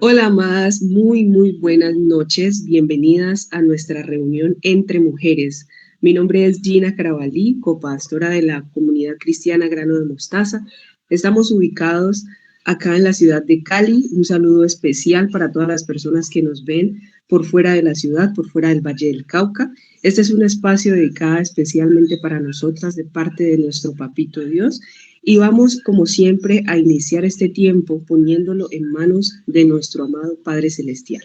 Hola, amadas, muy buenas noches. Bienvenidas a nuestra reunión entre mujeres. Mi nombre es Gina Carabalí, copastora de la comunidad cristiana Grano de Mostaza. Estamos ubicados acá en la ciudad de Cali. Un saludo especial para todas las personas que nos ven por fuera de la ciudad, por fuera del Valle del Cauca. Este es un espacio dedicado especialmente para nosotras de parte de nuestro Papito Dios. Y vamos, como siempre, a iniciar este tiempo poniéndolo en manos de nuestro amado Padre Celestial.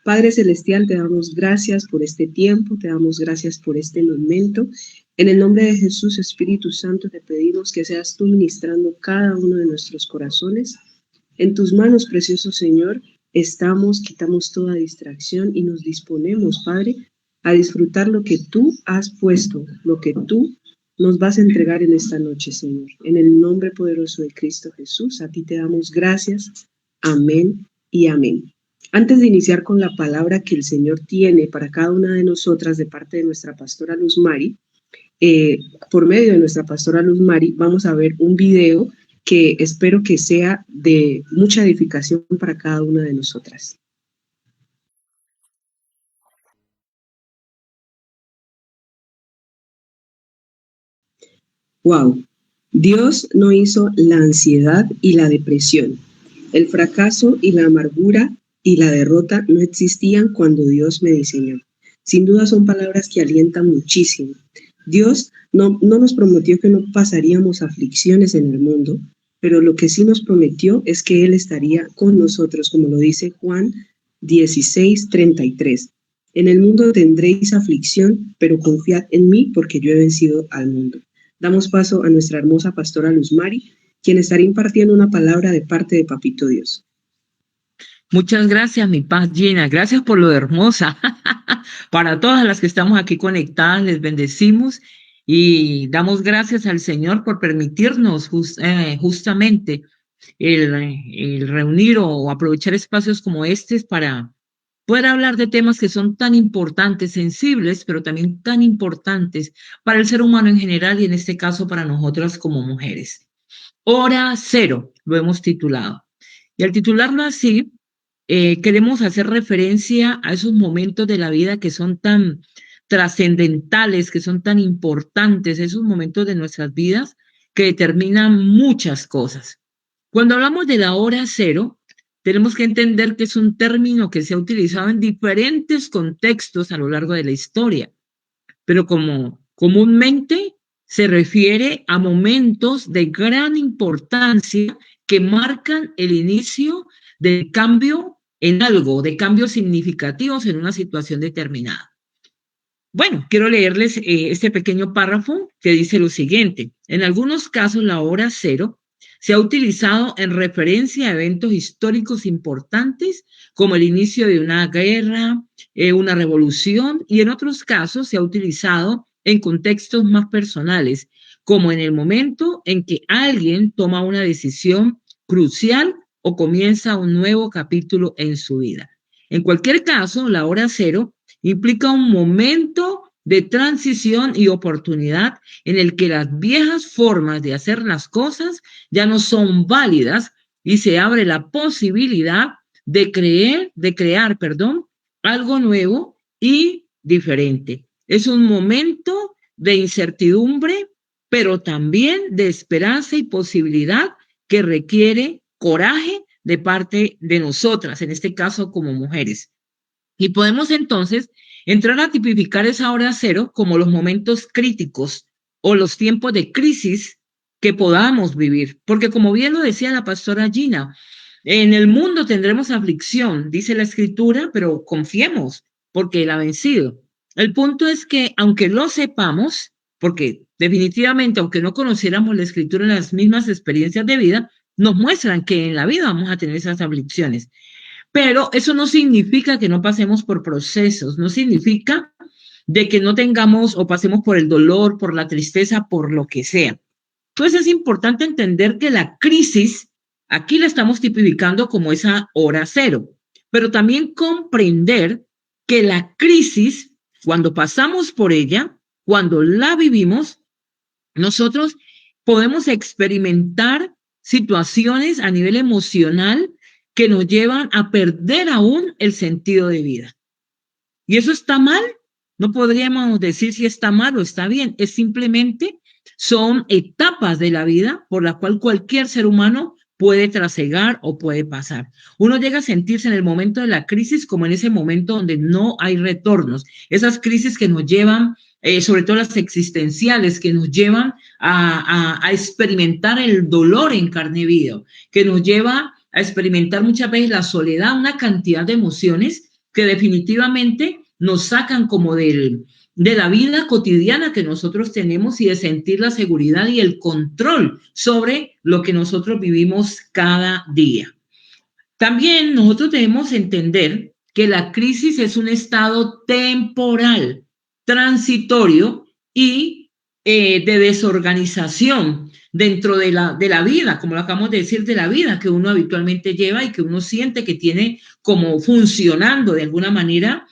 Padre Celestial, te damos gracias por este tiempo, te damos gracias por este momento. En el nombre de Jesús, Espíritu Santo, te pedimos que seas tú ministrando cada uno de nuestros corazones. En tus manos, precioso Señor, estamos, quitamos toda distracción y nos disponemos, Padre, a disfrutar lo que tú has puesto, lo que tú nos vas a entregar en esta noche, Señor. En el nombre poderoso de Cristo Jesús, a ti te damos gracias. Amén y amén. Antes de iniciar con la palabra que el Señor tiene para cada una de nosotras de parte de nuestra pastora Luz Mari, eh, por medio de nuestra pastora Luz Mari, vamos a ver un video que espero que sea de mucha edificación para cada una de nosotras. Wow, Dios no hizo la ansiedad y la depresión. El fracaso y la amargura y la derrota no existían cuando Dios me diseñó. Sin duda son palabras que alientan muchísimo. Dios no nos prometió que no pasaríamos aflicciones en el mundo, pero lo que sí nos prometió es que Él estaría con nosotros, como lo dice Juan 16:33. En el mundo tendréis aflicción, pero confiad en mí porque yo he vencido al mundo. Damos paso a nuestra hermosa pastora Luz Mari, quien estará impartiendo una palabra de parte de Papito Dios. Muchas gracias, mi paz Gina. Gracias por lo hermosa. Para todas las que estamos aquí conectadas, les bendecimos y damos gracias al Señor por permitirnos justamente el reunir o aprovechar espacios como estos para poder hablar de temas que son tan importantes, sensibles, pero también tan importantes para el ser humano en general y en este caso para nosotras como mujeres. Hora cero, lo hemos titulado. Y al titularlo así, queremos hacer referencia a esos momentos de la vida que son tan trascendentales, que son tan importantes, esos momentos de nuestras vidas que determinan muchas cosas. Cuando hablamos de la hora cero, tenemos que entender que es un término que se ha utilizado en diferentes contextos a lo largo de la historia, pero como comúnmente se refiere a momentos de gran importancia que marcan el inicio del cambio en algo, de cambios significativos en una situación determinada. Bueno, quiero leerles este pequeño párrafo que dice lo siguiente. En algunos casos, la hora cero se ha utilizado en referencia a eventos históricos importantes como el inicio de una guerra, una revolución, y en otros casos se ha utilizado en contextos más personales, como en el momento en que alguien toma una decisión crucial o comienza un nuevo capítulo en su vida. En cualquier caso, la hora cero implica un momento de transición y oportunidad en el que las viejas formas de hacer las cosas ya no son válidas y se abre la posibilidad de crear, algo nuevo y diferente. Es un momento de incertidumbre, pero también de esperanza y posibilidad que requiere coraje de parte de nosotras, en este caso como mujeres. Y podemos entonces entrar a tipificar esa hora cero como los momentos críticos o los tiempos de crisis que podamos vivir. Porque como bien lo decía la pastora Gina, en el mundo tendremos aflicción, dice la escritura, pero confiemos porque Él ha vencido. El punto es que aunque lo sepamos, porque definitivamente aunque no conociéramos la escritura en las mismas experiencias de vida, nos muestran que en la vida vamos a tener esas aflicciones. Pero eso no significa que no pasemos por procesos, no significa de que no tengamos o pasemos por el dolor, por la tristeza, por lo que sea. Entonces es importante entender que la crisis, aquí la estamos tipificando como esa hora cero, pero también comprender que la crisis, cuando pasamos por ella, cuando la vivimos, nosotros podemos experimentar situaciones a nivel emocional que nos llevan a perder aún el sentido de vida. ¿Y eso está mal? No podríamos decir si está mal o está bien. Es simplemente, son etapas de la vida por la cual cualquier ser humano puede trasegar o puede pasar. Uno llega a sentirse en el momento de la crisis como en ese momento donde no hay retornos. Esas crisis que nos llevan, sobre todo las existenciales, que nos llevan a experimentar el dolor en carne viva, que nos lleva a experimentar muchas veces la soledad, una cantidad de emociones que definitivamente nos sacan como de la vida cotidiana que nosotros tenemos y de sentir la seguridad y el control sobre lo que nosotros vivimos cada día. También nosotros debemos entender que la crisis es un estado temporal, transitorio y de desorganización dentro de la vida, como lo acabamos de decir, de la vida que uno habitualmente lleva y que uno siente que tiene como funcionando de alguna manera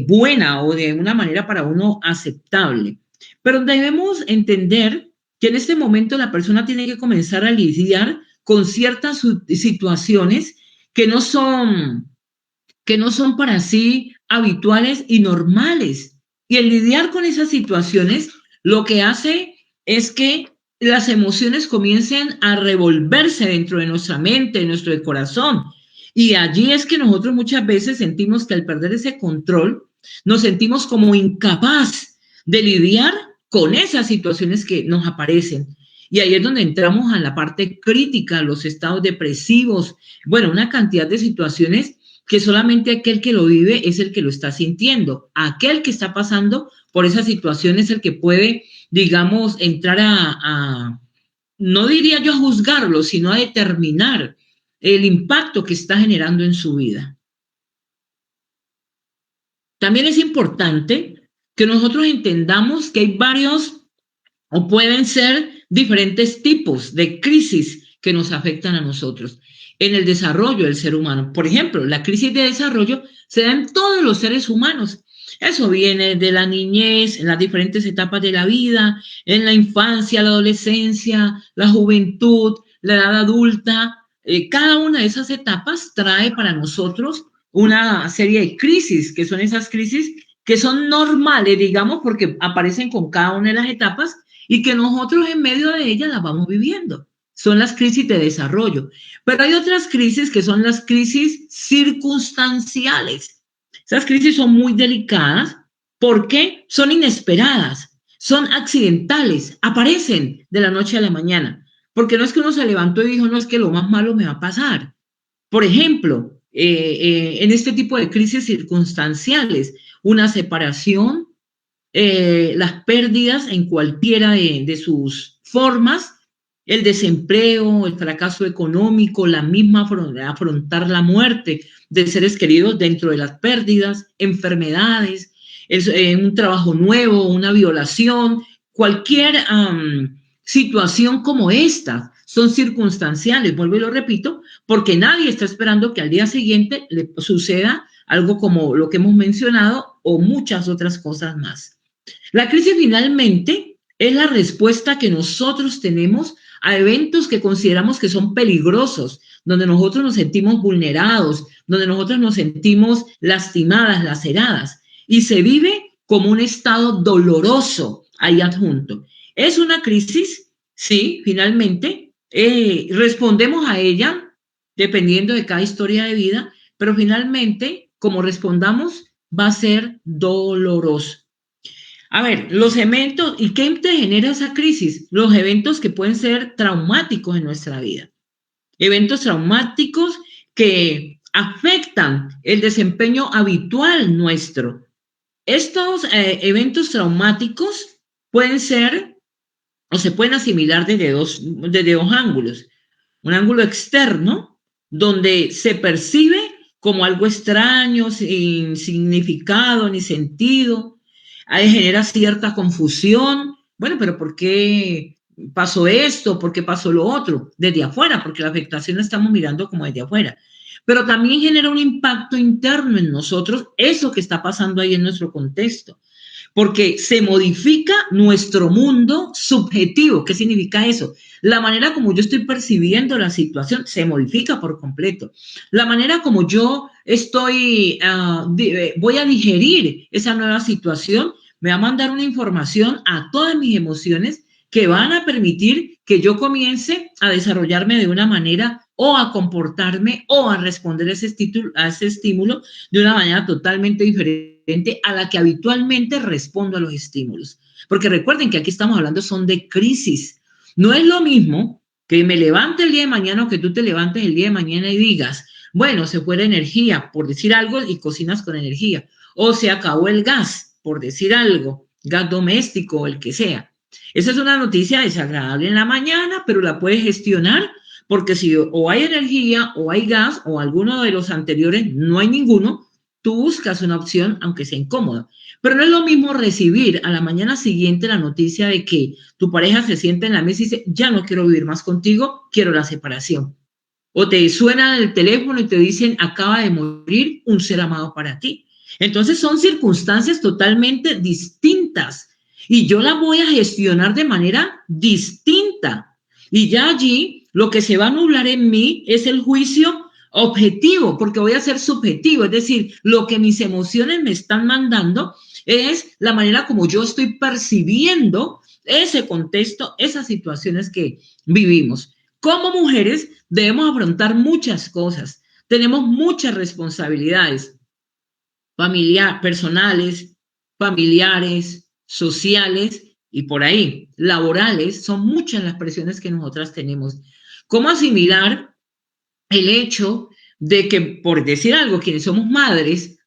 buena o de una manera para uno aceptable. Pero debemos entender que en este momento la persona tiene que comenzar a lidiar con ciertas situaciones que no son para sí habituales y normales. Y el lidiar con esas situaciones lo que hace es que las emociones comiencen a revolverse dentro de nuestra mente, de nuestro corazón. Y allí es que nosotros muchas veces sentimos que al perder ese control, nos sentimos como incapaz de lidiar con esas situaciones que nos aparecen. Y ahí es donde entramos a la parte crítica, los estados depresivos, bueno, una cantidad de situaciones que solamente aquel que lo vive es el que lo está sintiendo. Aquel que está pasando por esa situación es el que puede, digamos, entrar no diría yo a juzgarlo, sino a determinar el impacto que está generando en su vida. También es importante que nosotros entendamos que hay varios o pueden ser diferentes tipos de crisis que nos afectan a nosotros en el desarrollo del ser humano. Por ejemplo, la crisis de desarrollo se da en todos los seres humanos. Eso viene de la niñez, en las diferentes etapas de la vida, en la infancia, la adolescencia, la juventud, la edad adulta. Cada una de esas etapas trae para nosotros una serie de crisis, que son esas crisis que son normales, digamos, porque aparecen con cada una de las etapas y que nosotros en medio de ellas las vamos viviendo. Son las crisis de desarrollo. Pero hay otras crisis que son las crisis circunstanciales. Esas crisis son muy delicadas porque son inesperadas, son accidentales, aparecen de la noche a la mañana. Porque no es que uno se levantó y dijo, no es que lo más malo me va a pasar. Por ejemplo, en este tipo de crisis circunstanciales, una separación, las pérdidas en cualquiera de sus formas, el desempleo, el fracaso económico, la misma afrontar la muerte de seres queridos dentro de las pérdidas, enfermedades, un trabajo nuevo, una violación, cualquier situación como esta, son circunstanciales, vuelvo y lo repito, porque nadie está esperando que al día siguiente le suceda algo como lo que hemos mencionado o muchas otras cosas más. La crisis finalmente es la respuesta que nosotros tenemos a eventos que consideramos que son peligrosos, donde nosotros nos sentimos vulnerados, donde nosotros nos sentimos lastimadas, laceradas, y se vive como un estado doloroso ahí adjunto. Es una crisis, sí, finalmente, respondemos a ella dependiendo de cada historia de vida, pero finalmente, como respondamos, va a ser doloroso. A ver, los eventos, ¿y qué te genera esa crisis? Los eventos que pueden ser traumáticos en nuestra vida. Eventos traumáticos que afectan el desempeño habitual nuestro. Estos eventos traumáticos pueden ser o se pueden asimilar desde dos ángulos. Un ángulo externo, donde se percibe como algo extraño, sin significado ni sentido, ahí genera cierta confusión. Bueno, pero ¿por qué pasó esto? ¿Por qué pasó lo otro? Desde afuera, porque la afectación la estamos mirando como desde afuera. Pero también genera un impacto interno en nosotros, eso que está pasando ahí en nuestro contexto. porque se modifica nuestro mundo subjetivo. ¿Qué significa eso? La manera como yo estoy percibiendo la situación se modifica por completo. La manera como yo voy a digerir esa nueva situación me va a mandar una información a todas mis emociones que van a permitir que yo comience a desarrollarme de una manera o a comportarme o a responder a ese estímulo de una manera totalmente diferente a la que habitualmente respondo a los estímulos. Porque recuerden que aquí estamos hablando son de crisis. No es lo mismo que me levante el día de mañana o que tú te levantes el día de mañana y digas, bueno, se fue la energía, por decir algo, y cocinas con energía. O se acabó el gas, por decir algo, gas doméstico o el que sea. Esa es una noticia desagradable en la mañana, pero la puedes gestionar porque si o hay energía o hay gas o alguno de los anteriores, no hay ninguno, tú buscas una opción aunque sea incómoda. Pero no es lo mismo recibir a la mañana siguiente la noticia de que tu pareja se sienta en la mesa y dice, ya no quiero vivir más contigo, quiero la separación. O te suena el teléfono y te dicen, acaba de morir un ser amado para ti. Entonces son circunstancias totalmente distintas y yo las voy a gestionar de manera distinta. Y ya allí lo que se va a nublar en mí es el juicio objetivo, porque voy a ser subjetivo, es decir, lo que mis emociones me están mandando es la manera como yo estoy percibiendo ese contexto, esas situaciones que vivimos. Como mujeres debemos afrontar muchas cosas, tenemos muchas responsabilidades personales, familiares, sociales y por ahí, laborales, son muchas las presiones que nosotras tenemos. ¿Cómo asimilar el hecho de que, por decir algo, quienes somos madres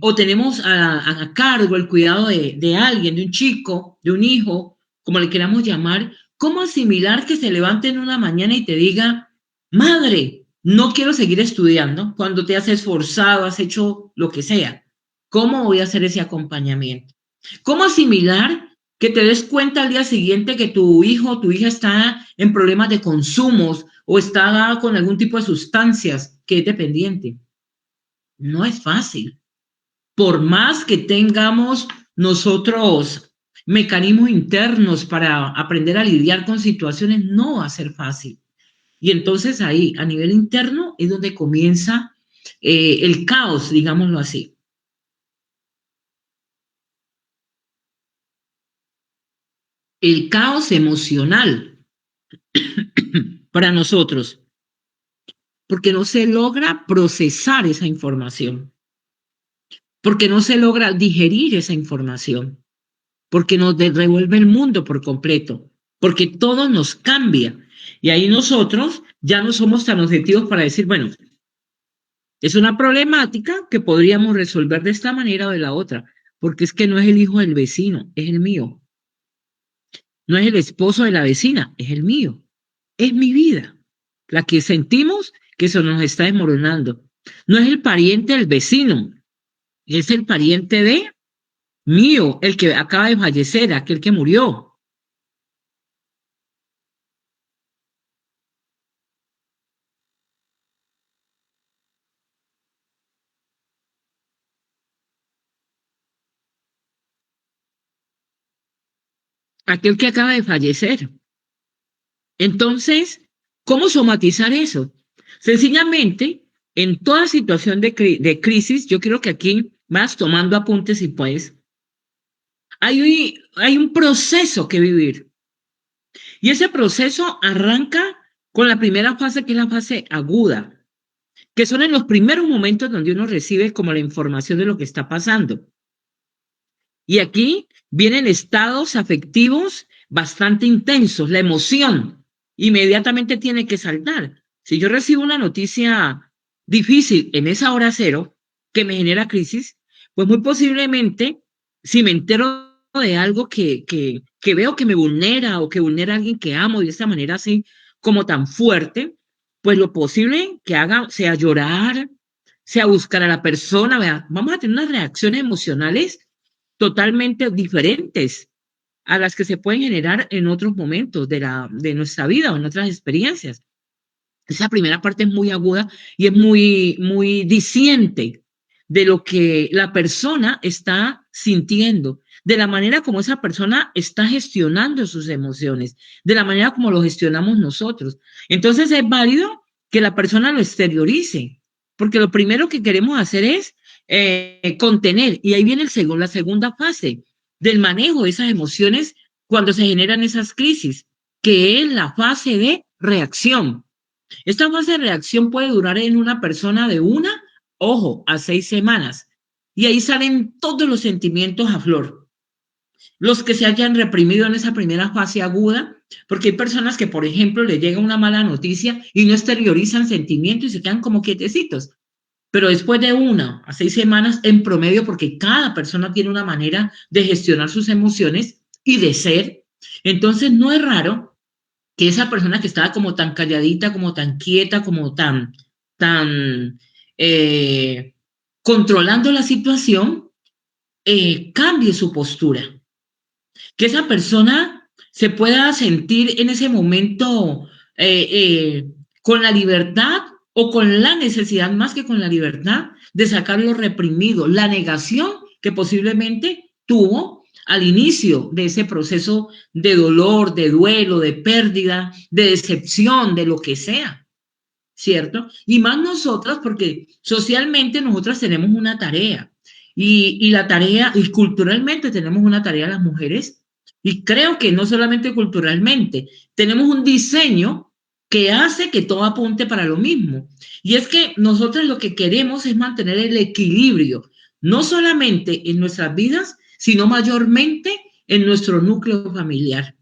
o tenemos a cargo el cuidado de alguien, de un chico, de un hijo, como le queramos llamar, cómo asimilar que se levante en una mañana y te diga, madre, no quiero seguir estudiando cuando te has esforzado, has hecho lo que sea? ¿Cómo voy a hacer ese acompañamiento? ¿Cómo asimilar que te des cuenta al día siguiente que tu hijo o tu hija está en problemas de consumos o está con algún tipo de sustancias que es dependiente? No es fácil. Por más que tengamos nosotros mecanismos internos para aprender a lidiar con situaciones, no va a ser fácil. Y entonces ahí, a nivel interno, es donde comienza el caos, digámoslo así. El caos emocional para nosotros, porque no se logra procesar esa información, porque no se logra digerir esa información, porque nos revuelve el mundo por completo, porque todo nos cambia. Y ahí nosotros ya no somos tan objetivos para decir, bueno, es una problemática que podríamos resolver de esta manera o de la otra, porque es que no es el hijo del vecino, es el mío. No es el esposo de la vecina, es el mío. Es mi vida, la que sentimos que se nos está desmoronando. No es el pariente del vecino, es el pariente de mío, el que acaba de fallecer, aquel que murió. Aquel que acaba de fallecer. Entonces, ¿cómo somatizar eso? Sencillamente, en toda situación de crisis, yo creo que aquí vas tomando apuntes y pues, hay un proceso que vivir. Y ese proceso arranca con la primera fase, que es la fase aguda, que son en los primeros momentos donde uno recibe como la información de lo que está pasando. Y aquí vienen estados afectivos bastante intensos, la emoción inmediatamente tiene que saltar. Si yo recibo una noticia difícil en esa hora cero que me genera crisis, pues muy posiblemente, si me entero de algo que veo que me vulnera o que vulnera a alguien que amo de esa manera así como tan fuerte, pues lo posible que haga sea llorar, sea buscar a la persona, vea, vamos a tener unas reacciones emocionales totalmente diferentes a las que se pueden generar en otros momentos de nuestra vida o en otras experiencias. Esa primera parte es muy aguda y es muy diciente de lo que la persona está sintiendo, de la manera como esa persona está gestionando sus emociones, de la manera como lo gestionamos nosotros. Entonces es válido que la persona lo exteriorice, porque lo primero que queremos hacer es contener, y ahí viene la segunda fase del manejo de esas emociones cuando se generan esas crisis, que es la fase de reacción. Esta fase de reacción puede durar en una persona de ojo, a 6 semanas. Y ahí salen todos los sentimientos a flor. Los que se hayan reprimido en esa primera fase aguda, porque hay personas que, por ejemplo, les llega una mala noticia y no exteriorizan sentimientos y se quedan como quietecitos. Pero después de 1 a 6 semanas, en promedio, porque cada persona tiene una manera de gestionar sus emociones y de ser, entonces no es raro que esa persona que estaba como tan calladita, como tan quieta, como tan eh, controlando la situación, cambie su postura. Que esa persona se pueda sentir en ese momento eh, eh, con la libertad o con la necesidad, más que con la libertad, de sacar lo reprimido, la negación que posiblemente tuvo al inicio de ese proceso de dolor, de duelo, de pérdida, de decepción, de lo que sea, ¿cierto? Y más nosotras, porque socialmente nosotras tenemos una tarea y la tarea, y culturalmente tenemos una tarea las mujeres, y creo que no solamente culturalmente, tenemos un diseño que hace que todo apunte para lo mismo. Y es que nosotros lo que queremos es mantener el equilibrio, no solamente en nuestras vidas, sino mayormente en nuestro núcleo familiar.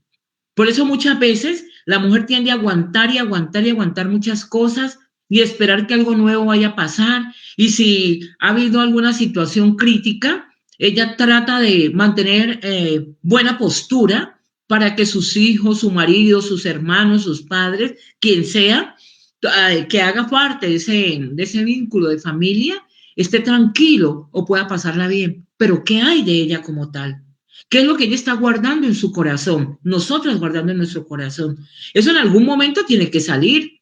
Por eso muchas veces la mujer tiende a aguantar y aguantar y aguantar muchas cosas y esperar que algo nuevo vaya a pasar. Y si ha habido alguna situación crítica, ella trata de mantener buena postura para que sus hijos, su marido, sus hermanos, sus padres, quien sea, que haga parte de ese vínculo de familia, esté tranquilo o pueda pasarla bien. Pero ¿qué hay de ella como tal? ¿Qué es lo que ella está guardando en su corazón? Nosotras guardando en nuestro corazón. Eso en algún momento tiene que salir.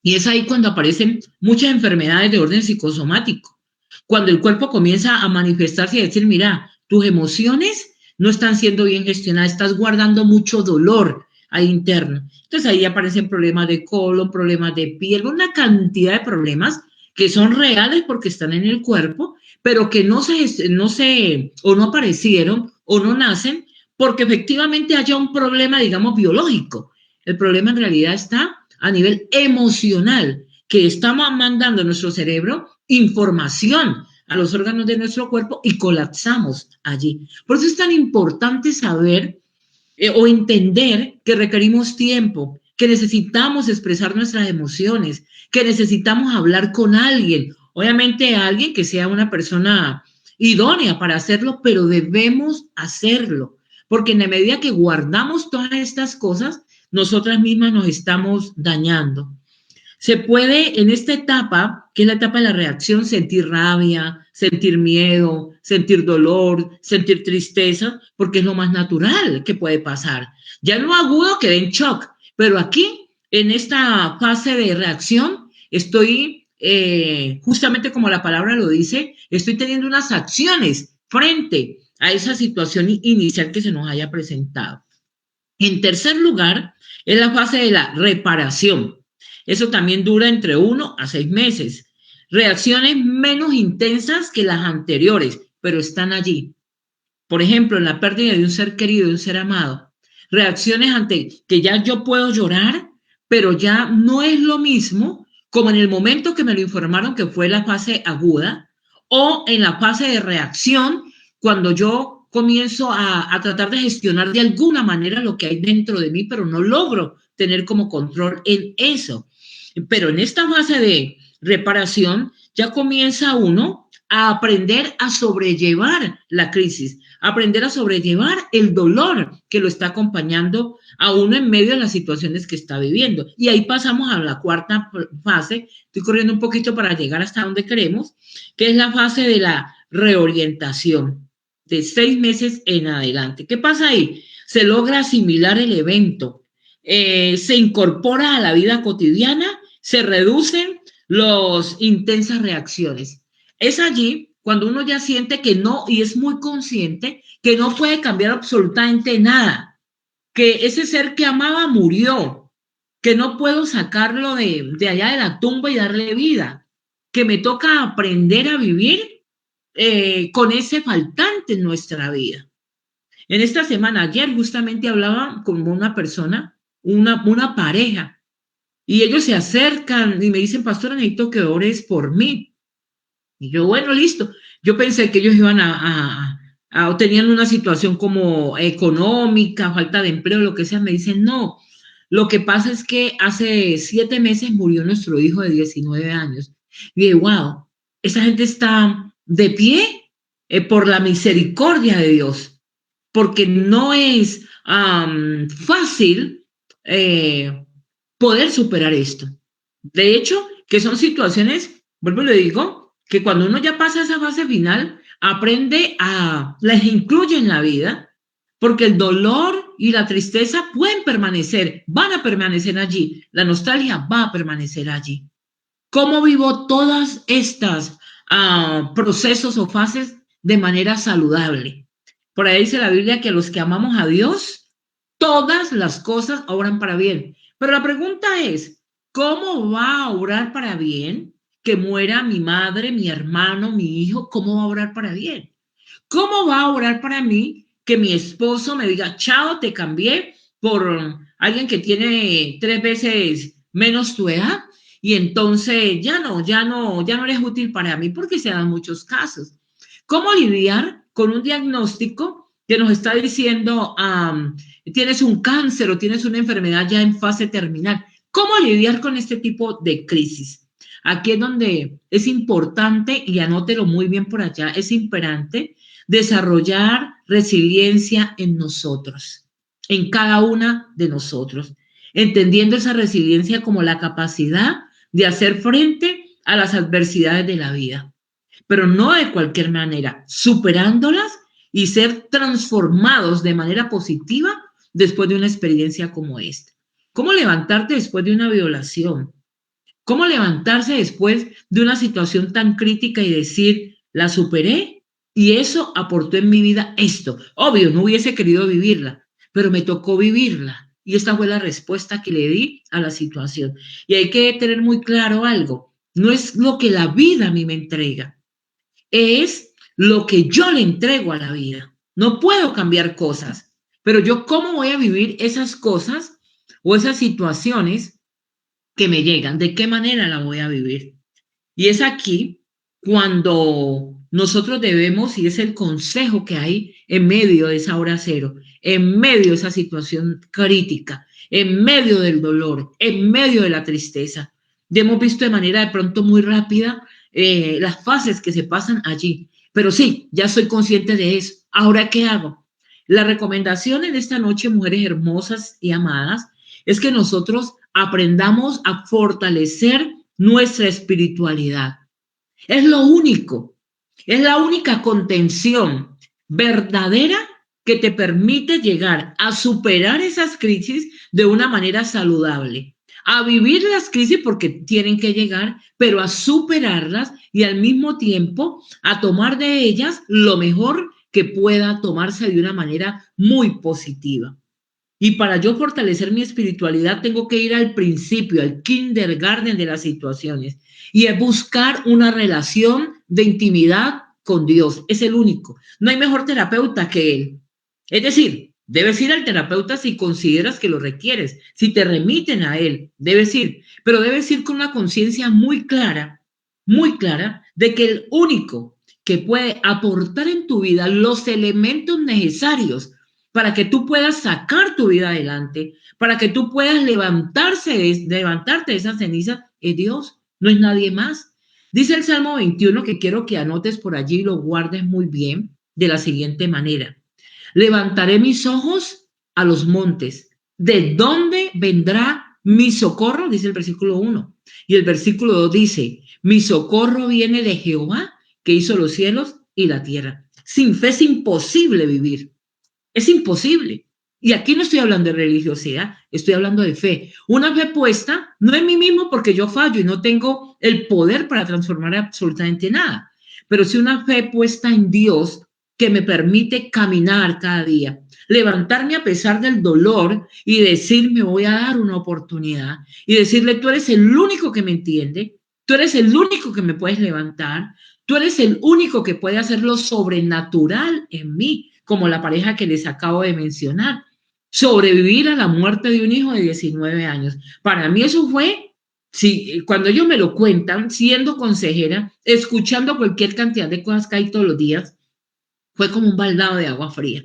Y es ahí cuando aparecen muchas enfermedades de orden psicosomático. Cuando el cuerpo comienza a manifestarse y a decir, mira, tus emociones no están siendo bien gestionadas, estás guardando mucho dolor ahí interno. Entonces ahí aparecen problemas de colon, problemas de piel, una cantidad de problemas que son reales porque están en el cuerpo, pero que o no aparecieron o no nacen porque efectivamente haya un problema, digamos, biológico. El problema en realidad está a nivel emocional, que estamos mandando a nuestro cerebro información a los órganos de nuestro cuerpo y colapsamos allí. Por eso es tan importante saber o entender que requerimos tiempo, que necesitamos expresar nuestras emociones, que necesitamos hablar con alguien, obviamente alguien que sea una persona idónea para hacerlo, pero debemos hacerlo, porque en la medida que guardamos todas estas cosas, nosotras mismas nos estamos dañando. Se puede en esta etapa, que es la etapa de la reacción, sentir rabia, sentir miedo, sentir dolor, sentir tristeza, porque es lo más natural que puede pasar. Ya en lo agudo quedé en shock, pero aquí, en esta fase de reacción, estoy, justamente como la palabra lo dice, estoy teniendo unas acciones frente a esa situación inicial que se nos haya presentado. En tercer lugar, es la fase de la reparación. Eso también dura entre 1 a 6 meses. Reacciones menos intensas que las anteriores, pero están allí. Por ejemplo, en la pérdida de un ser querido, de un ser amado. Reacciones ante que ya yo puedo llorar, pero ya no es lo mismo como en el momento que me lo informaron que fue la fase aguda o en la fase de reacción cuando yo comienzo a tratar de gestionar de alguna manera lo que hay dentro de mí, pero no logro tener como control en eso. Pero en esta fase de reparación ya comienza uno a aprender a sobrellevar la crisis, aprender a sobrellevar el dolor que lo está acompañando a uno en medio de las situaciones que está viviendo. Y ahí pasamos a la cuarta fase, estoy corriendo un poquito para llegar hasta donde queremos, que es la fase de la reorientación, de 6 meses en adelante. ¿Qué pasa ahí? Se logra asimilar el evento, se incorpora a la vida cotidiana, se reducen las intensas reacciones. Es allí cuando uno ya siente que no, y es muy consciente, que no puede cambiar absolutamente nada, que ese ser que amaba murió, que no puedo sacarlo de allá de la tumba y darle vida, que me toca aprender a vivir con ese faltante en nuestra vida. En esta semana, ayer justamente hablaba con una persona, una pareja, y ellos se acercan y me dicen, pastora, necesito que ores por mí. Y yo, bueno, listo. Yo pensé que ellos iban o tenían una situación como económica, falta de empleo, lo que sea. Me dicen, no, lo que pasa es que hace 7 meses murió nuestro hijo de 19 años. Y dije, wow, esa gente está de pie por la misericordia de Dios, porque no es fácil eh, poder superar esto. De hecho, que son situaciones, vuelvo y le digo, que cuando uno ya pasa esa fase final, las incluye en la vida, porque el dolor y la tristeza pueden permanecer, van a permanecer allí, la nostalgia va a permanecer allí. ¿Cómo vivo todas estas procesos o fases de manera saludable? Por ahí dice la Biblia que a los que amamos a Dios, todas las cosas obran para bien. Pero la pregunta es, ¿cómo va a obrar para bien que muera mi madre, mi hermano, mi hijo? ¿Cómo va a obrar para bien? ¿Cómo va a obrar para mí que mi esposo me diga, chao, te cambié por alguien que tiene 3 veces menos tu edad? Y entonces ya no eres útil para mí, porque se dan muchos casos. ¿Cómo lidiar con un diagnóstico que nos está diciendo tienes un cáncer o tienes una enfermedad ya en fase terminal? ¿Cómo lidiar con este tipo de crisis? Aquí es donde es importante, y anótelo muy bien por allá, es imperante desarrollar resiliencia en nosotros, en cada una de nosotros, entendiendo esa resiliencia como la capacidad de hacer frente a las adversidades de la vida, pero no de cualquier manera, superándolas y ser transformados de manera positiva después de una experiencia como esta. ¿Cómo levantarte después de una violación? ¿Cómo levantarse después de una situación tan crítica y decir, la superé y eso aportó en mi vida esto? Obvio, no hubiese querido vivirla, pero me tocó vivirla. Y esta fue la respuesta que le di a la situación. Y hay que tener muy claro algo. No es lo que la vida a mí me entrega, es lo que yo le entrego a la vida. No puedo cambiar cosas, pero yo cómo voy a vivir esas cosas o esas situaciones que me llegan, de qué manera la voy a vivir. Y es aquí cuando nosotros debemos, y es el consejo que hay en medio de esa hora cero, en medio de esa situación crítica, en medio del dolor, en medio de la tristeza. Ya hemos visto de manera de pronto muy rápida las fases que se pasan allí. Pero sí, ya soy consciente de eso. ¿Ahora qué hago? La recomendación en esta noche, mujeres hermosas y amadas, es que nosotros aprendamos a fortalecer nuestra espiritualidad. Es lo único, es la única contención verdadera que te permite llegar a superar esas crisis de una manera saludable, a vivir las crisis porque tienen que llegar, pero a superarlas y al mismo tiempo a tomar de ellas lo mejor que pueda tomarse de una manera muy positiva. Y para yo fortalecer mi espiritualidad tengo que ir al principio, al kindergarten de las situaciones. Y es buscar una relación de intimidad con Dios. Es el único. No hay mejor terapeuta que Él. Es decir, debes ir al terapeuta si consideras que lo requieres. Si te remiten a Él, debes ir. Pero debes ir con una conciencia muy clara, de que el único que puede aportar en tu vida los elementos necesarios para que tú puedas sacar tu vida adelante, para que tú puedas levantarte de esas cenizas, es Dios, no es nadie más. Dice el Salmo 21, que quiero que anotes por allí y lo guardes muy bien, de la siguiente manera. Levantaré mis ojos a los montes. ¿De dónde vendrá mi socorro? Dice el versículo 1. Y el versículo 2 dice, mi socorro viene de Jehová, que hizo los cielos y la tierra. Sin fe es imposible vivir. Es imposible. Y aquí no estoy hablando de religiosidad, estoy hablando de fe. Una fe puesta no en mí mismo porque yo fallo y no tengo el poder para transformar absolutamente nada. pero sí una fe puesta en Dios que me permite caminar cada día, levantarme a pesar del dolor y decir, me voy a dar una oportunidad y decirle, tú eres el único que me entiende, tú eres el único que me puedes levantar, tú eres el único que puede hacer lo sobrenatural en mí, como la pareja que les acabo de mencionar. Sobrevivir a la muerte de un hijo de 19 años. Para mí eso fue, sí, cuando ellos me lo cuentan, siendo consejera, escuchando cualquier cantidad de cosas que hay todos los días, fue como un baldado de agua fría.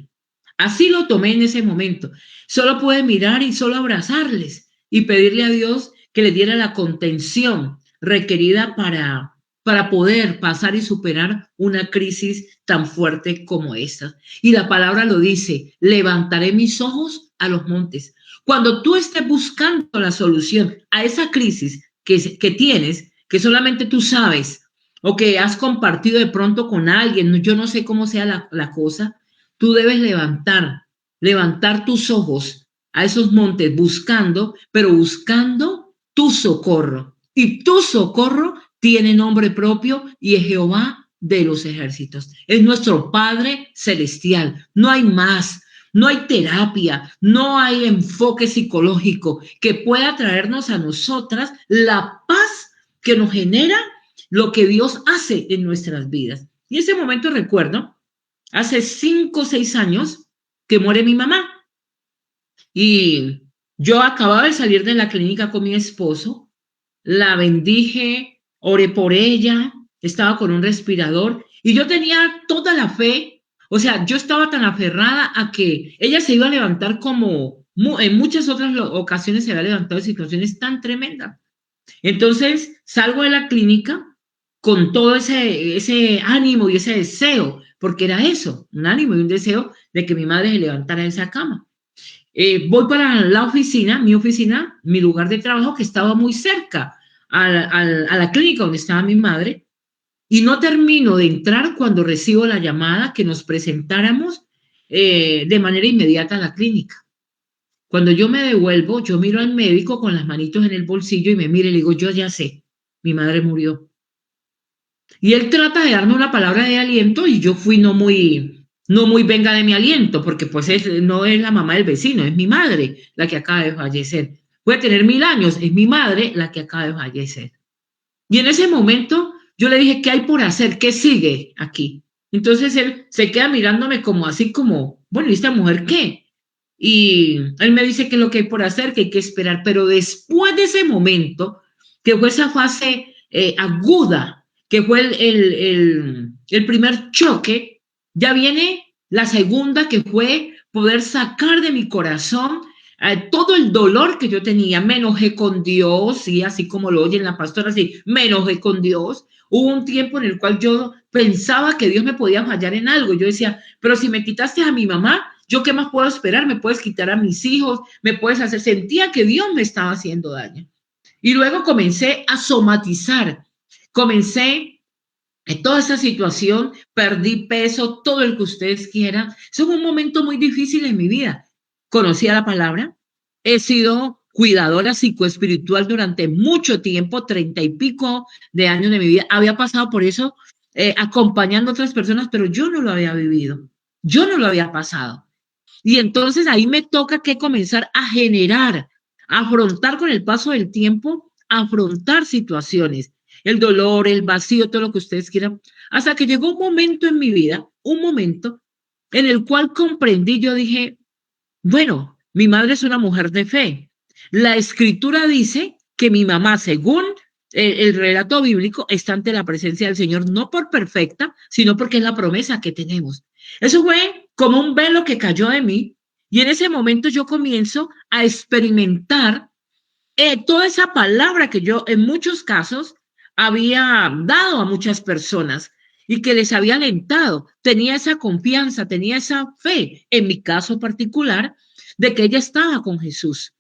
Así lo tomé en ese momento. Solo pude mirar y solo abrazarles y pedirle a Dios que les diera la contención requerida para poder pasar y superar una crisis tan fuerte como esta. Y la palabra lo dice, levantaré mis ojos a los montes. Cuando tú estés buscando la solución a esa crisis que tienes, que solamente tú sabes, o que has compartido de pronto con alguien, yo no sé cómo sea la cosa, tú debes levantar tus ojos a esos montes buscando, pero buscando tu socorro. Y tu socorro tiene nombre propio y es Jehová de los ejércitos. Es nuestro Padre celestial. No hay más. No hay terapia, no hay enfoque psicológico que pueda traernos a nosotras la paz que nos genera lo que Dios hace en nuestras vidas. Y ese momento recuerdo, hace 5 o 6 años que muere mi mamá. Y yo acababa de salir de la clínica con mi esposo, la bendije, oré por ella, estaba con un respirador y yo tenía toda la fe, o sea, yo estaba tan aferrada a que ella se iba a levantar como en muchas otras ocasiones se había levantado en situaciones tan tremendas. Entonces salgo de la clínica con todo ese ánimo y ese deseo, porque era eso, un ánimo y un deseo de que mi madre se levantara de esa cama. Voy para la oficina, mi lugar de trabajo, que estaba muy cerca a la clínica donde estaba mi madre, y no termino de entrar cuando recibo la llamada que nos presentáramos de manera inmediata a la clínica. Cuando yo me devuelvo, yo miro al médico con las manitos en el bolsillo y me mira y le digo, yo ya sé, mi madre murió. Y él trata de darme una palabra de aliento y yo fui no muy venga de mi aliento, porque pues no es la mamá del vecino, es mi madre la que acaba de fallecer. Puede tener 1000 años, es mi madre la que acaba de fallecer. Y en ese momento yo le dije, ¿qué hay por hacer? ¿Qué sigue aquí? Entonces él se queda mirándome como así como, bueno, ¿y esta mujer qué? Y él me dice que es lo que hay por hacer, que hay que esperar. Pero después de ese momento, que fue esa fase aguda, que fue el primer choque, ya viene la segunda, que fue poder sacar de mi corazón todo el dolor que yo tenía. Me enojé con Dios, y así como lo oyen la pastora, así, me enojé con Dios. Hubo un tiempo en el cual yo pensaba que Dios me podía fallar en algo. Yo decía, pero si me quitaste a mi mamá, ¿yo qué más puedo esperar? Me puedes quitar a mis hijos, me puedes hacer. Sentía que Dios me estaba haciendo daño. Y luego comencé a somatizar. Comencé en toda esa situación, perdí peso, todo el que ustedes quieran. Eso fue un momento muy difícil en mi vida. Conocí a la palabra, he sido cuidadora psicoespiritual durante mucho tiempo, 30 y pico de años de mi vida. Había pasado por eso acompañando a otras personas, pero yo no lo había vivido. Yo no lo había pasado. Y entonces ahí me toca que comenzar a generar, a afrontar con el paso del tiempo, afrontar situaciones, el dolor, el vacío, todo lo que ustedes quieran, hasta que llegó un momento en mi vida, un momento en el cual comprendí, yo dije, bueno, mi madre es una mujer de fe. La escritura dice que mi mamá, según el relato bíblico, está ante la presencia del Señor, no por perfecta, sino porque es la promesa que tenemos. Eso fue como un velo que cayó de mí y en ese momento yo comienzo a experimentar toda esa palabra que yo en muchos casos había dado a muchas personas y que les había alentado. Tenía esa confianza, tenía esa fe, en mi caso particular, de que ella estaba con Jesús.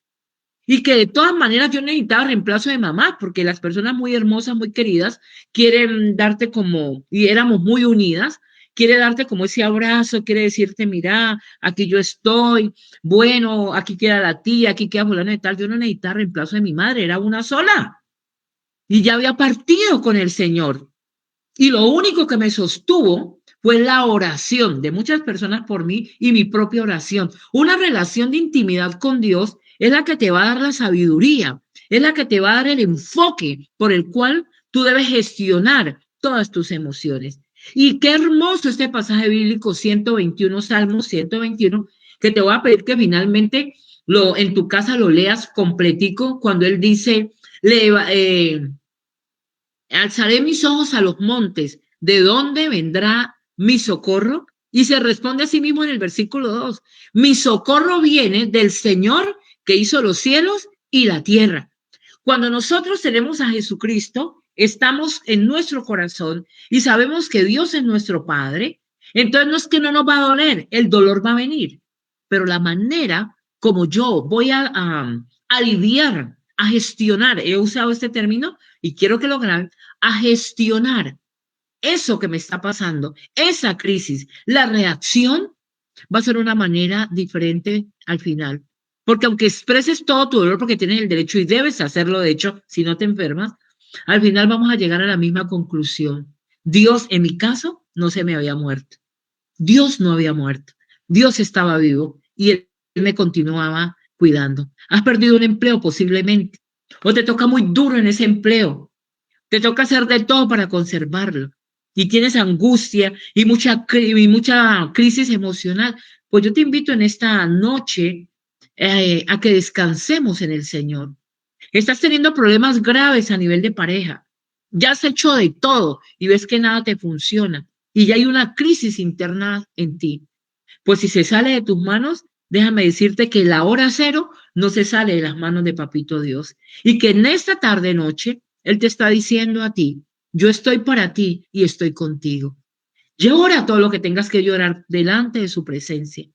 Y que de todas maneras yo necesitaba reemplazo de mamá, porque las personas muy hermosas, muy queridas, quieren darte como, y éramos muy unidas, quiere darte como ese abrazo, quiere decirte, mira, aquí yo estoy, bueno, aquí queda la tía, aquí queda fulano y tal. Yo no necesitaba reemplazo de mi madre, era una sola. Y ya había partido con el Señor. Y lo único que me sostuvo fue la oración de muchas personas por mí y mi propia oración. Una relación de intimidad con Dios es la que te va a dar la sabiduría, es la que te va a dar el enfoque por el cual tú debes gestionar todas tus emociones. Y qué hermoso este pasaje bíblico 121, Salmos 121, que te voy a pedir que finalmente en tu casa lo leas completico cuando él dice, alzaré mis ojos a los montes, ¿de dónde vendrá mi socorro? Y se responde a sí mismo en el versículo 2, mi socorro viene del Señor que hizo los cielos y la tierra. Cuando nosotros tenemos a Jesucristo, estamos en nuestro corazón y sabemos que Dios es nuestro Padre, entonces no es que no nos va a doler, el dolor va a venir, pero la manera como yo voy a lidiar, a gestionar, he usado este término y quiero que lo graben, a gestionar eso que me está pasando, esa crisis, la reacción va a ser una manera diferente al final. Porque aunque expreses todo tu dolor porque tienes el derecho y debes hacerlo, de hecho, si no te enfermas, al final vamos a llegar a la misma conclusión. Dios, en mi caso, no se me había muerto. Dios no había muerto. Dios estaba vivo y Él me continuaba cuidando. Has perdido un empleo posiblemente o te toca muy duro en ese empleo. Te toca hacer de todo para conservarlo y tienes angustia y mucha crisis emocional. Pues yo te invito en esta noche a que descansemos en el Señor. Estás teniendo problemas graves a nivel de pareja. Ya has hecho de todo y ves que nada te funciona y ya hay una crisis interna en ti. Pues si se sale de tus manos, déjame decirte que la hora cero no se sale de las manos de Papito Dios y que en esta tarde noche Él te está diciendo a ti, yo estoy para ti y estoy contigo. Llora todo lo que tengas que llorar delante de su presencia.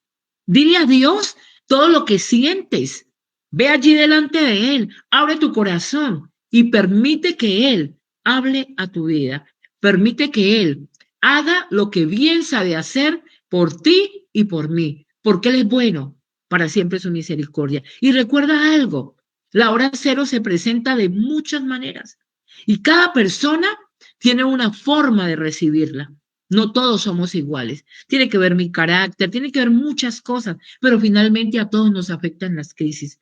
Dile a Dios todo lo que sientes. Ve allí delante de Él, abre tu corazón y permite que Él hable a tu vida. Permite que Él haga lo que bien sabe hacer por ti y por mí, porque Él es bueno, para siempre su misericordia. Y recuerda algo, la hora cero se presenta de muchas maneras y cada persona tiene una forma de recibirla. No todos somos iguales. Tiene que ver mi carácter, tiene que ver muchas cosas, pero finalmente a todos nos afectan las crisis.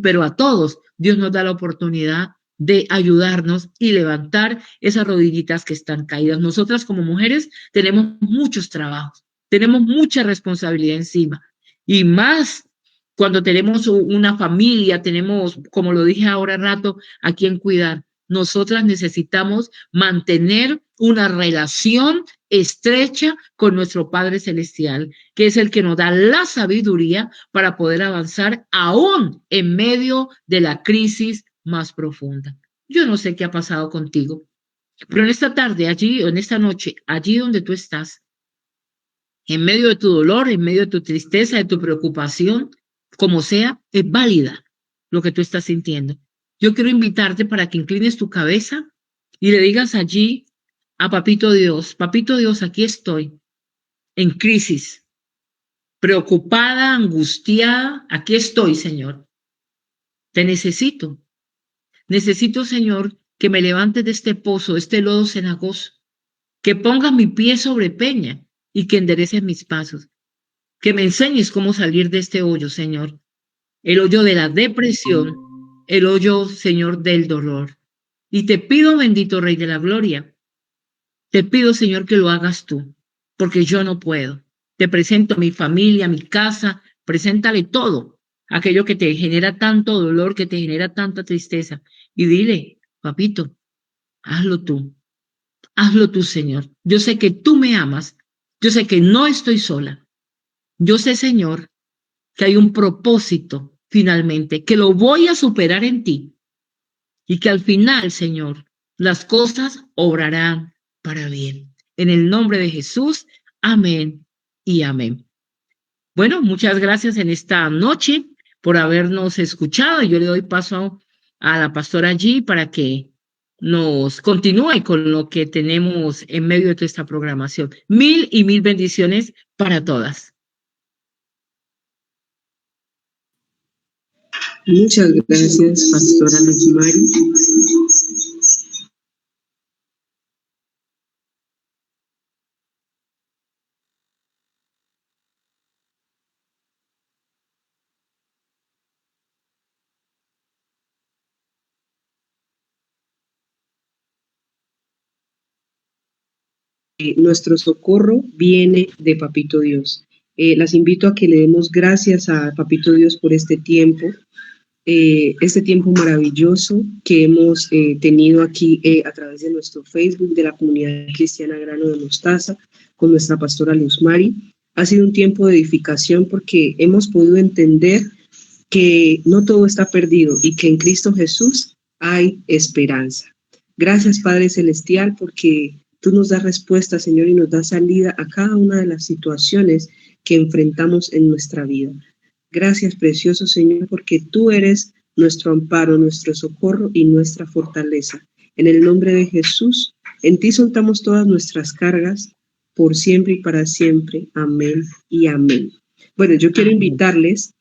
Pero a todos Dios nos da la oportunidad de ayudarnos y levantar esas rodillitas que están caídas. Nosotras como mujeres tenemos muchos trabajos, tenemos mucha responsabilidad encima y más cuando tenemos una familia, tenemos, como lo dije ahora rato, a quien cuidar. Nosotras necesitamos mantener una relación estrecha con nuestro Padre Celestial, que es el que nos da la sabiduría para poder avanzar aún en medio de la crisis más profunda. Yo no sé qué ha pasado contigo, pero en esta tarde, allí, o en esta noche, allí donde tú estás, en medio de tu dolor, en medio de tu tristeza, de tu preocupación, como sea, es válida lo que tú estás sintiendo. Yo quiero invitarte para que inclines tu cabeza y le digas allí a Papito Dios, aquí estoy, en crisis, preocupada, angustiada, aquí estoy, Señor. Te necesito. Necesito, Señor, que me levantes de este pozo, de este lodo cenagoso, que pongas mi pie sobre peña y que endereces mis pasos. Que me enseñes cómo salir de este hoyo, Señor. El hoyo de la depresión, el hoyo, Señor, del dolor. Y te pido, bendito Rey de la Gloria, te pido, Señor, que lo hagas tú, porque yo no puedo. Te presento a mi familia, a mi casa, preséntale todo, aquello que te genera tanto dolor, que te genera tanta tristeza. Y dile, papito, hazlo tú, Señor. Yo sé que tú me amas, yo sé que no estoy sola. Yo sé, Señor, que hay un propósito finalmente, que lo voy a superar en ti y que al final, Señor, las cosas obrarán para bien. En el nombre de Jesús, amén y amén. Bueno, muchas gracias en esta noche por habernos escuchado. Yo le doy paso a la pastora allí para que nos continúe con lo que tenemos en medio de toda esta programación. Mil y mil bendiciones para todas. Muchas gracias, Pastora Rosemary. nuestro socorro viene de Papito Dios. Las invito a que le demos gracias a Papito Dios por este tiempo maravilloso que hemos tenido aquí a través de nuestro Facebook de la Comunidad Cristiana Grano de Mostaza con nuestra pastora Luz Mari. Ha sido un tiempo de edificación porque hemos podido entender que no todo está perdido y que en Cristo Jesús hay esperanza. Gracias, Padre Celestial, porque tú nos das respuesta, Señor, y nos das salida a cada una de las situaciones que enfrentamos en nuestra vida. Gracias, precioso Señor, porque tú eres nuestro amparo, nuestro socorro y nuestra fortaleza. En el nombre de Jesús, en ti soltamos todas nuestras cargas, por siempre y para siempre. Amén y amén. Bueno, yo quiero invitarles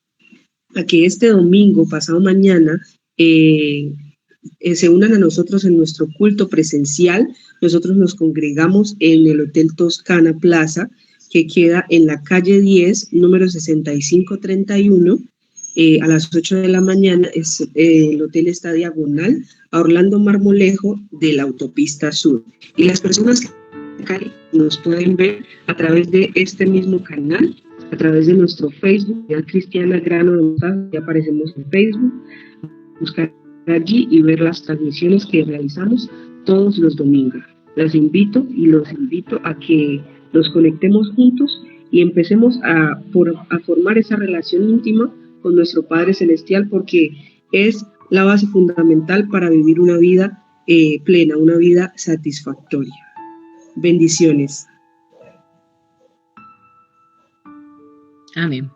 a que este domingo, pasado mañana, se unan a nosotros en nuestro culto presencial. Nosotros nos congregamos en el Hotel Toscana Plaza, que queda en la calle 10, número 6531, a las 8 de la mañana. El hotel está diagonal a Orlando Marmolejo de la Autopista Sur. Y las personas que nos pueden ver a través de este mismo canal, a través de nuestro Facebook, Cristiana Grano de Mostaza. Ya aparecemos en Facebook. Buscar allí y ver las transmisiones que realizamos todos los domingos. Los invito a que nos conectemos juntos y empecemos a formar esa relación íntima con nuestro Padre Celestial, porque es la base fundamental para vivir una vida plena, una vida satisfactoria. Bendiciones. Amén.